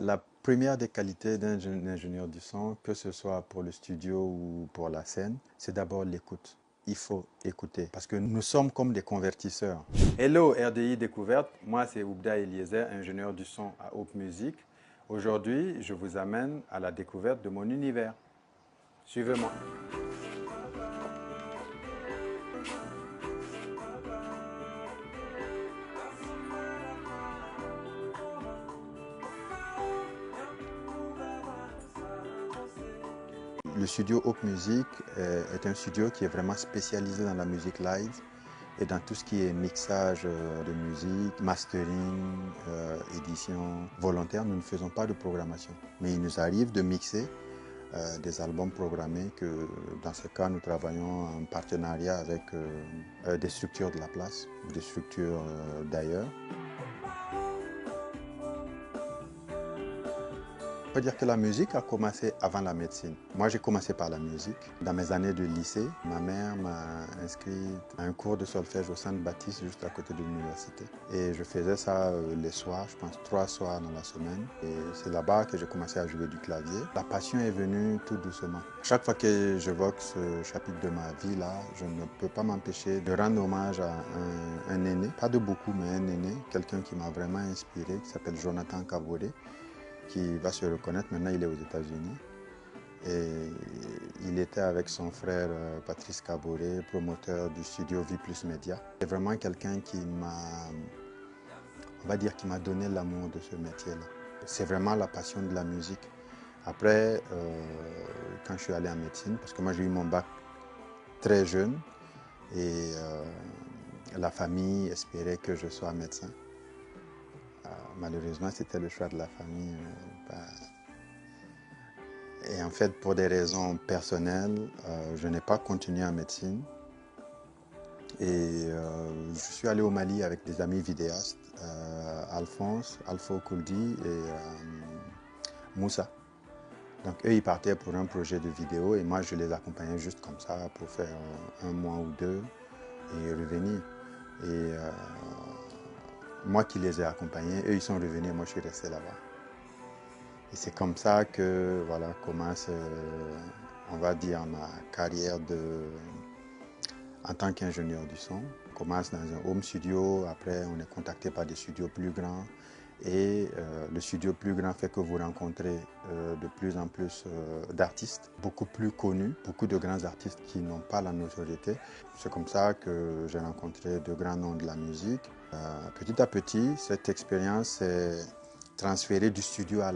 La première des qualités d'un ingénieur du son, que ce soit pour le studio ou pour la scène, c'est d'abord l'écoute. Il faut écouter parce que nous sommes comme des convertisseurs. Hello RDI Découverte, moi c'est Oubda Eliezer, ingénieur du son à Hope Music. Aujourd'hui, je vous amène à la découverte de mon univers. Suivez-moi. Le studio Hope Music est un studio qui est vraiment spécialisé dans la musique live et dans tout ce qui est mixage de musique, mastering, édition volontaire. Nous ne faisons pas de programmation, mais il nous arrive de mixer des albums programmés que dans ce cas nous travaillons en partenariat avec des structures de la place ou des structures d'ailleurs. On peut dire que la musique a commencé avant la médecine. Moi, j'ai commencé par la musique. Dans mes années de lycée, ma mère m'a inscrit à un cours de solfège au Sainte-Baptiste, juste à côté de l'université. Et je faisais ça les soirs, je pense 3 soirs dans la semaine. Et c'est là-bas que j'ai commencé à jouer du clavier. La passion est venue tout doucement. Chaque fois que j'évoque ce chapitre de ma vie là, je ne peux pas m'empêcher de rendre hommage à un aîné, pas de beaucoup, mais un aîné, quelqu'un qui m'a vraiment inspiré, qui s'appelle Jonathan Kaboré, qui va se reconnaître. Maintenant, il est aux États-Unis. Et il était avec son frère Patrice Kaboré, promoteur du studio V Plus Media. C'est vraiment quelqu'un qui m'a, on va dire, qui m'a donné l'amour de ce métier-là. C'est vraiment la passion de la musique. Après, quand je suis allé en médecine, parce que moi j'ai eu mon bac très jeune et la famille espérait que je sois médecin. Malheureusement, c'était le choix de la famille. Et en fait, pour des raisons personnelles, je n'ai pas continué en médecine. Et je suis allé au Mali avec des amis vidéastes, Alphonse, Alpha Okuldi et Moussa. Donc eux, ils partaient pour un projet de vidéo et moi, je les accompagnais juste comme ça pour faire un mois ou deux et revenir. Et moi qui les ai accompagnés, eux, ils sont revenus et moi, je suis resté là-bas. Et c'est comme ça que voilà, commence, on va dire, ma carrière en tant qu'ingénieur du son. On commence dans un home studio, après on est contacté par des studios plus grands. Et le studio plus grand fait que vous rencontrez de plus en plus d'artistes, beaucoup plus connus, beaucoup de grands artistes qui n'ont pas la notoriété. C'est comme ça que j'ai rencontré de grands noms de la musique. Petit à petit, cette expérience s'est transférée du studio à